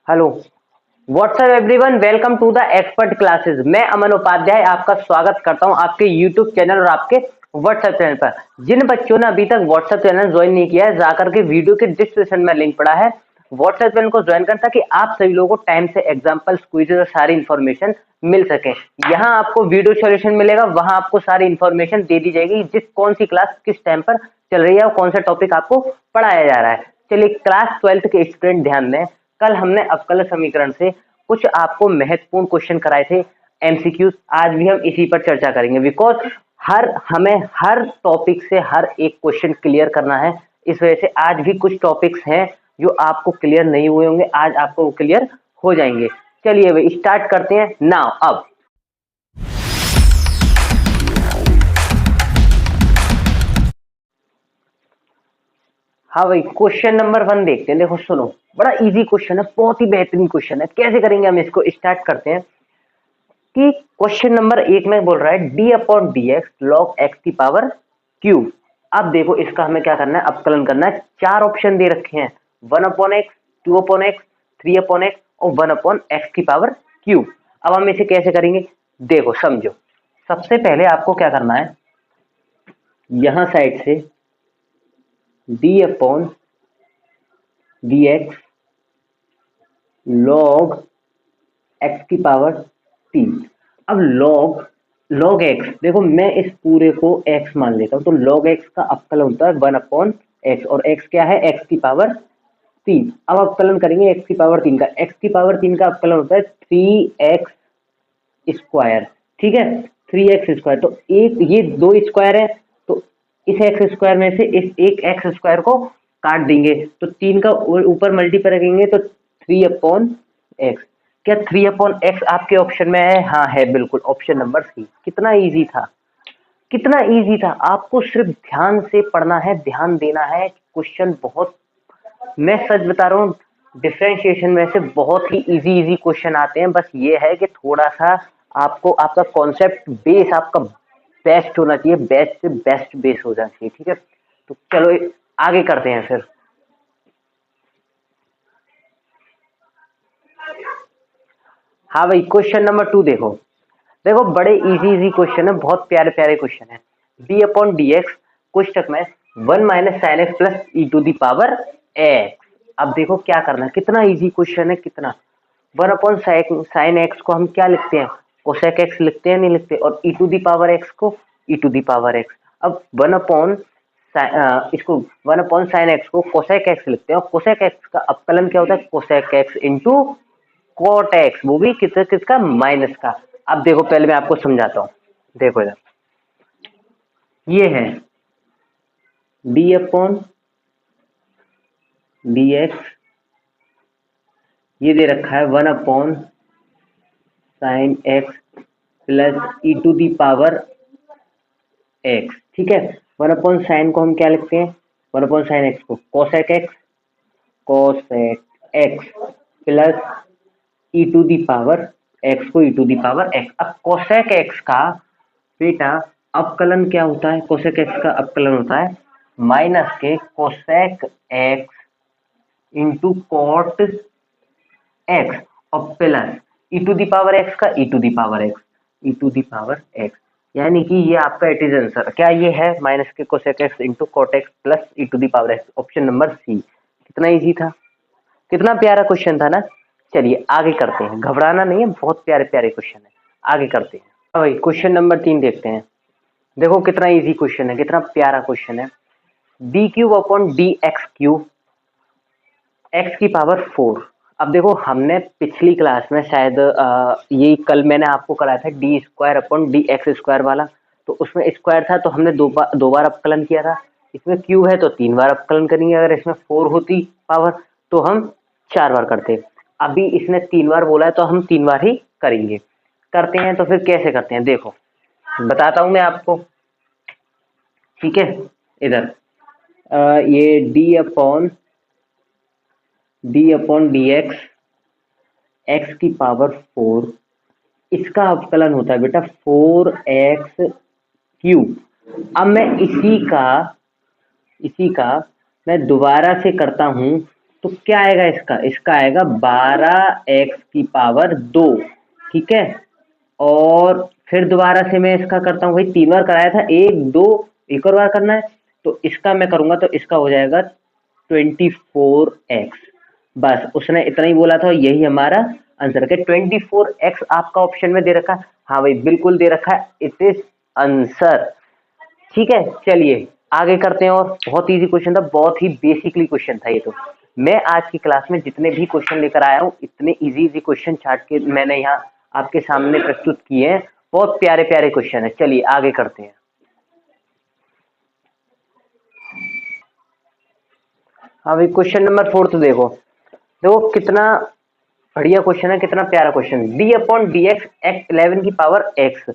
Hello, what's up everyone, welcome to the expert classes. मैं अमन उपाध्याय आपका स्वागत करता हूं आपके यूट्यूब चैनल और आपके व्हाट्सएप चैनल पर। जिन बच्चों ने अभी तक व्हाट्सएप चैनल ज्वाइन नहीं किया है, जाकर के वीडियो के डिस्क्रिप्शन में लिंक पड़ा है, व्हाट्सएप चैनल को ज्वाइन कर ताकि आप सभी लोगों को टाइम से एग्जाम्पल्स, क्विज़ेस और सारी इन्फॉर्मेशन मिल सके। यहाँ आपको वीडियो सॉल्यूशन मिलेगा, वहां आपको सारी इन्फॉर्मेशन दे दी जाएगी, जिस कौन सी क्लास किस टाइम पर चल रही है और कौन सा टॉपिक आपको पढ़ाया जा रहा है। चलिए, क्लास 12th के स्टूडेंट ध्यान दें। कल हमने अवकल समीकरण से कुछ आपको महत्वपूर्ण क्वेश्चन कराए थे, एमसीक्यूज। आज भी हम इसी पर चर्चा करेंगे, बिकॉज हमें हर टॉपिक से हर एक क्वेश्चन क्लियर करना है। इस वजह से आज भी कुछ टॉपिक्स हैं जो आपको क्लियर नहीं हुए होंगे, आज आपको वो क्लियर हो जाएंगे। चलिए भाई, स्टार्ट करते हैं नाउ। अब हाँ भाई, क्वेश्चन नंबर 1 देखते हैं। देखो सुनो, बड़ा इजी क्वेश्चन है, बहुत ही बेहतरीन क्वेश्चन है। कैसे करेंगे हम इसको, स्टार्ट करते हैं कि क्वेश्चन नंबर 1 में बोल रहा है d upon d x log x की पावर क्यूब। अब देखो, इसका हमें क्या करना है, अवकलन करना है। 4 ऑप्शन दे रखे हैं, 1 upon x, 2 upon x, 3 upon x और 1 अपॉन एक्स की पावर क्यूब। अब हम इसे कैसे करेंगे, देखो समझो। सबसे पहले आपको क्या करना है, यहां साइड से D upon d x log x की पावर 3। अब लॉग एक्स, देखो मैं इस पूरे को एक्स मान लेता हूं, तो लॉग एक्स का अवकलन होता है 1 अपॉन एक्स, और एक्स क्या है, एक्स की पावर 3। अब अवकलन करेंगे एक्स की पावर 3 का। एक्स की पावर 3 का अवकलन होता है 3x स्क्वायर, ठीक है, 3x स्क्वायर। तो एक ये 2 स्क्वायर है, तो इस एक्स स्क्वायर में से इस एक एक्स स्क्वायर को काट देंगे, तो 3 का ऊपर मल्टीप्लाई करेंगे तो 3 अपॉन एक्स। क्या 3 अपॉन एक्स आपके ऑप्शन में है? हाँ है, बिल्कुल, ऑप्शन नंबर सी। कितना इजी था, कितना इजी था। आपको सिर्फ ध्यान से पढ़ना है, ध्यान देना है। क्वेश्चन बहुत, मैं सच बता रहा हूँ, डिफरेंशिएशन में से बहुत ही इजी इजी क्वेश्चन आते हैं। बस ये है कि थोड़ा सा आपको आपका कॉन्सेप्ट बेस आपका बेस्ट होना चाहिए, बेस्ट से बेस्ट बेस हो जाना चाहिए, ठीक है। तो चलो आगे करते हैं फिर। हाँ भाई, क्वेश्चन नंबर 2 देखो। देखो बड़े इजी इजी क्वेश्चन है, बहुत प्यारे प्यारे क्वेश्चन है। डी अपॉन डी एक्स कोष्टक में 1 minus sine x plus e to the power x. अब देखो क्या करना है, कितना इजी क्वेश्चन है, कितना। 1 अपॉन साइन एक्स को हम क्या लिखते हैं, कोसेक एक्स लिखते हैं, नहीं लिखते। और ई टू दी पावर एक्स को e to the power x. अब 1 अपॉन इसको 1 अपॉन साइन एक्स को कोसेक एक्स लिखते हैं, और कोसेक एक्स का अपकलन क्या होता है, cosec x into cot x, वो भी किसका, माइनस का। अब देखो, पहले मैं आपको समझाता हूं। देखो इधर, ये है डी अपॉन डी एक्स, ये दे रखा है 1 upon sine x plus e to the power x, ठीक है। 1 अपॉन साइन को हम क्या लिखते हैं, 1 अपॉन साइन एक्स को cosec x plus e to the power x को e to the power x. अब कोसेक एक्स का बेटा अपकलन क्या होता है, कोसेक एक्स का अपकलन होता है माइनस के cosec x into cot x और plus e to the power x का e to the power x, e to the power x. यानी कि ये आपका इट इज आंसर क्या ये है, माइनस के cosec x into cot x plus e to the power x, option number C. कितना इजी था, कितना प्यारा क्वेश्चन था ना। चलिए आगे करते हैं, घबराना नहीं है, बहुत प्यारे प्यारे क्वेश्चन है, आगे करते हैं। हाँ भाई, क्वेश्चन नंबर 3 देखते हैं। देखो कितना इजी क्वेश्चन है, कितना प्यारा क्वेश्चन है। D cube upon d x cube x की पावर 4। अब देखो, हमने पिछली क्लास में शायद यही कल मैंने आपको कराया था D square upon d x square वाला। तो उसमें स्क्वायर था तो हमने दो बार अपकलन किया था। इसमें क्यूब है तो 3 बार अपकलन करेंगे। अगर इसमें 4 होती पावर तो हम 4 बार करते। अभी इसने 3 बार बोला है तो हम 3 बार ही करेंगे। करते हैं तो फिर कैसे करते हैं, देखो बताता हूं मैं आपको, ठीक है। इधर ये d upon d x x की पावर 4, इसका अवकलन होता है बेटा 4x क्यूब। अब मैं इसी का मैं दोबारा से करता हूं तो तो क्या आएगा इसका आएगा 12x की पावर 2, ठीक है। और फिर दोबारा से मैं इसका करता हूँ, भाई 3 बार कराया था, 1 2 एक और बार करना है, तो इसका मैं करूंगा तो इसका हो जाएगा 24x। बस उसने इतना ही बोला था, यही हमारा आंसर है। 24x आपका ऑप्शन में दे रखा है, हाँ भाई बिल्कुल दे रखा है, इट इज आंसर। ठीक है, चलिए आगे करते हैं। और बहुत इजी क्वेश्चन था, बहुत ही बेसिकली क्वेश्चन था ये तो। मैं आज की क्लास में जितने भी क्वेश्चन लेकर आया हूँ, इतने इजी क्वेश्चन छाट के मैंने यहाँ आपके सामने प्रस्तुत किए हैं। बहुत प्यारे प्यारे क्वेश्चन है, चलिए आगे करते हैं। हाँ भाई, क्वेश्चन नंबर 4 तो देखो कितना बढ़िया क्वेश्चन है, कितना प्यारा क्वेश्चन है। D upon d x x 11 की पावर एक्स,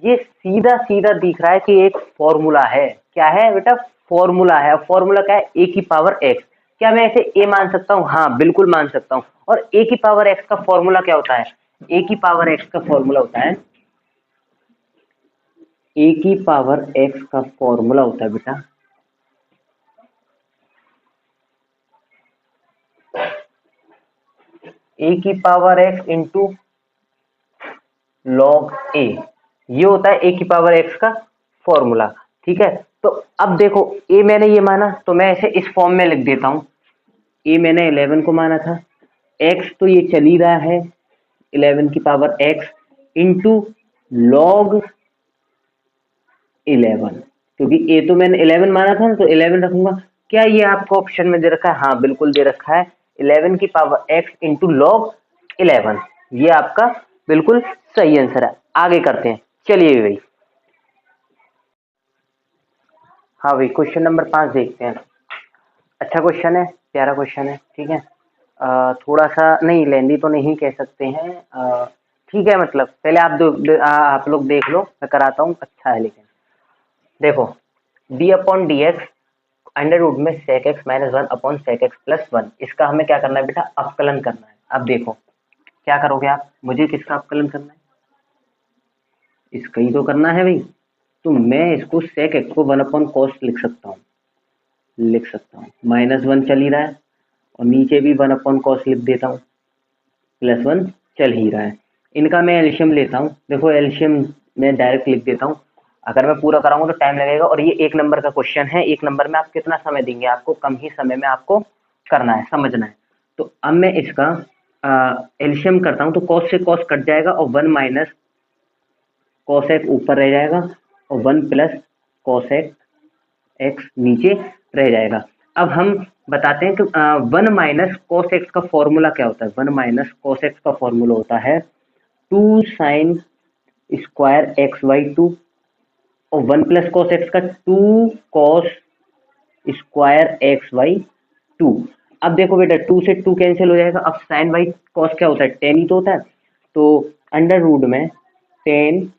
ये सीधा सीधा दिख रहा है कि एक फॉर्मूला है। क्या है बेटा? फॉर्मूला है। फॉर्मूला क्या है? ए की पावर एक्स। क्या मैं ऐसे ए मान सकता हूँ? हाँ बिल्कुल मान सकता हूँ। और ए की पावर एक्स का फॉर्मूला क्या होता है? ए की पावर एक्स का फॉर्मूला होता है, ए की पावर एक्स का फॉर्मूला होता है बेटा, ए की पावर एक्स इंटू लॉग ए। ये होता है ए की पावर एक्स का फॉर्मूला, ठीक है। तो अब देखो, ए मैंने ये माना तो मैं इसे इस फॉर्म में लिख देता हूं। ए मैंने 11 को माना था, एक्स तो ये चल ही रहा है 11 की पावर एक्स इंटू लॉग 11, क्योंकि ए तो मैंने 11 माना था ना, तो 11 रखूंगा। क्या ये आपको ऑप्शन में दे रखा है? हाँ बिल्कुल दे रखा है, 11 की पावर एक्स इंटू लॉग 11। ये आपका बिल्कुल सही आंसर है। आगे करते हैं, चलिए भाई। हाँ भाई, क्वेश्चन नंबर 5 देखते हैं। अच्छा क्वेश्चन है, प्यारा क्वेश्चन है, ठीक है। थोड़ा सा नहीं लेंदी तो नहीं कह सकते हैं, ठीक है। मतलब पहले आप लोग देख लो, मैं कराता हूँ, अच्छा है। लेकिन देखो, d upon d x under root में sec x minus 1 upon sec x plus 1, इसका हमें क्या करना है बेटा? अवकलन करना है। अब देखो क्या करोगे आप? मुझे किसका अवकलन करना है? इसका ही तो करना है भाई। तो मैं इसको सेक एक्स को 1 अपॉन कॉस लिख सकता हूँ। माइनस 1 चल ही रहा है, और नीचे भी 1 अपॉन कॉस लिख देता हूँ, प्लस 1 चल ही रहा है। इनका मैं एल्शियम लेता हूँ। देखो एल्शियम मैं डायरेक्ट लिख देता हूँ, अगर मैं पूरा कराऊंगा तो टाइम लगेगा। और ये 1 नंबर का क्वेश्चन है, 1 नंबर में आप कितना समय देंगे? आपको कम ही समय में आपको करना है, समझना है। तो अब मैं इसका एल्शियम करता हूँ, तो कॉस से कॉस कट जाएगा, और 1 माइनस कॉस एक्स ऊपर रह जाएगा, और 1 प्लस कॉस एक्स नीचे रह जाएगा। अब हम बताते हैं कि 1 माइनस कॉस एक्स का फॉर्मूला क्या होता है। 1 माइनस कॉस एक्स का फॉर्मूला होता है 2 साइन स्क्वायर एक्स बाई 2, और 1 प्लस कॉस एक्स का 2 कॉस स्क्वायर एक्स बाई 2। अब देखो बेटा, 2 से 2 कैंसिल हो जाएगा। अब साइन बाई कॉस क्या होता है? टेन ही तो होता है। तो अंडर रूट में टेन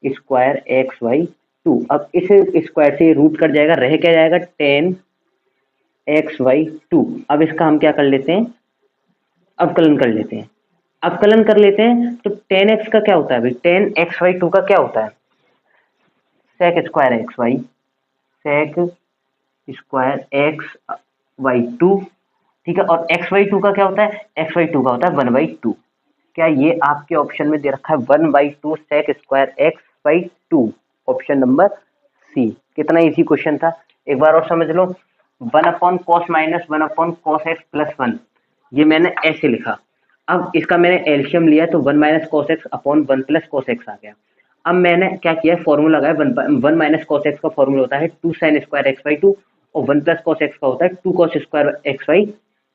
स्क्वायर एक्स बाई 2। अब इस स्क्वायर से रूट कट जाएगा, रह क्या जाएगा? Ten x by 2। अब इसका हम क्या कर लेते हैं? अवकलन कर लेते हैं। अवकलन कर लेते हैं तो टेन एक्स का क्या होता है भाई? टेन एक्स बाई 2 का क्या होता है? Sec square x by sec square x by 2, ठीक है। और एक्स बाई 2 का क्या होता है? एक्स बाई 2 का होता है 1 बाई 2। क्या ये आपके ऑप्शन में दे रखा है? 1 by 2 sec square x by 2, option number C. कितना इजी क्वेश्चन था, एक बार और समझ लो। 1 upon cos minus 1 upon cos x plus 1, ये मैंने ऐसे लिखा। अब इसका मैंने एल्शियम लिया, तो 1 minus cos x upon 1 plus cos x आ गया। अब मैंने क्या किया? फॉर्मूला लगाया। 1 माइनस कॉस एक्स का फॉर्मूला होता है 2 साइन स्क्वायर एक्स बाई 2, और 1 प्लस कॉस एक्स का होता है 2 कॉस स्क्वायर एक्स बाई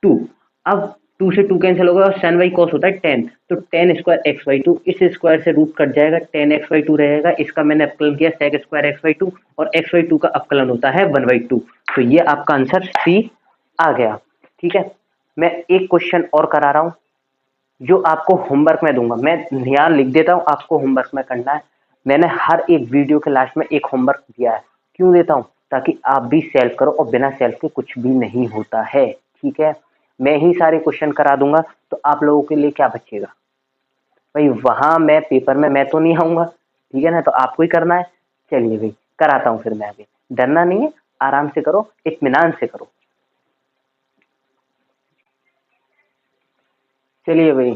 2। अब 2 से 2 कैंसिल होगा, और साइन बाई कॉस होता है 10, तो 10 स्क्वायर एक्स बाई 2। इस स्क्वायर से रूट कट जाएगा, 10 एक्स बाई 2 रहेगा। इसका मैंने अवकलन किया सेक स्क्वायर एक्स बाई 2, और एक्स बाई 2 का अवकलन होता है 1 बाई 2। तो ये आपका आंसर सी आ गया, ठीक है। मैं एक क्वेश्चन और करा रहा हूँ, जो आपको होमवर्क में दूंगा। मैं ध्यान लिख देता हूँ, आपको होमवर्क में करना है। मैंने हर एक वीडियो के लास्ट में एक होमवर्क दिया है। क्यों देता हूँ? ताकि आप भी सेल्फ करो, और बिना सेल्फ के कुछ भी नहीं होता है, ठीक है। मैं ही सारे क्वेश्चन करा दूंगा, तो आप लोगों के लिए क्या बचेगा भाई? वहां मैं पेपर में मैं तो नहीं आऊंगा, ठीक है ना, तो आपको ही करना है। चलिए भाई, कराता हूँ फिर मैं आगे। डरना नहीं है, आराम से करो, इत्मीनान से करो। चलिए भाई,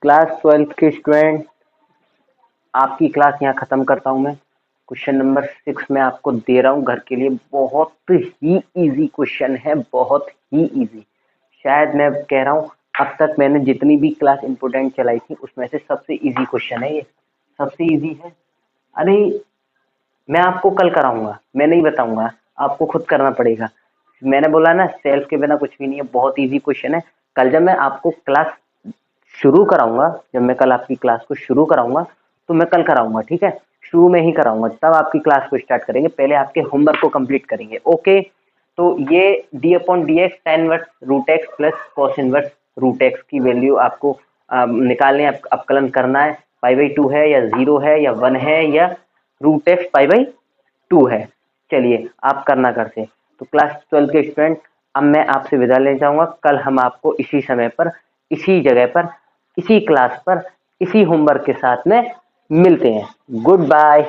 क्लास 12th के स्टूडेंट, आपकी क्लास यहाँ खत्म करता हूँ मैं। क्वेश्चन नंबर 6 में आपको दे रहा हूँ घर के लिए। बहुत ही इजी क्वेश्चन है, बहुत ही इजी। शायद मैं कह रहा हूँ अब तक मैंने जितनी भी क्लास इंपोर्टेंट चलाई थी उसमें से सबसे इजी क्वेश्चन है ये, सबसे इजी है। अरे मैं आपको कल कराऊंगा, मैं नहीं बताऊंगा, आपको खुद करना पड़ेगा। मैंने बोला ना, सेल्फ के बिना कुछ भी नहीं है, बहुत इजी क्वेश्चन है। कल जब मैं आपको क्लास शुरू कराऊंगा, जब मैं कल आपकी क्लास को शुरू कराऊंगा तो मैं कल कराऊंगा, ठीक है, शुरू में ही कराऊंगा, तब आपकी क्लास को स्टार्ट करेंगे। पहले आपके होमवर्क को कंप्लीट करेंगे, ओके। तो ये d upon d x tan inverse root x plus cos inverse root x की वैल्यू आपको निकालने, अपकलन करना है। पाई बाई 2 है या 0 है या 1 है या रूट एक्स पाई बाई 2 है। चलिए आप करना घर से। तो क्लास 12 के स्टूडेंट, अब मैं आपसे विदा लेना चाहूंगा। कल हम आपको इसी समय पर, इसी जगह पर, इसी क्लास पर, इसी होमवर्क के साथ में मिलते हैं। Good bye.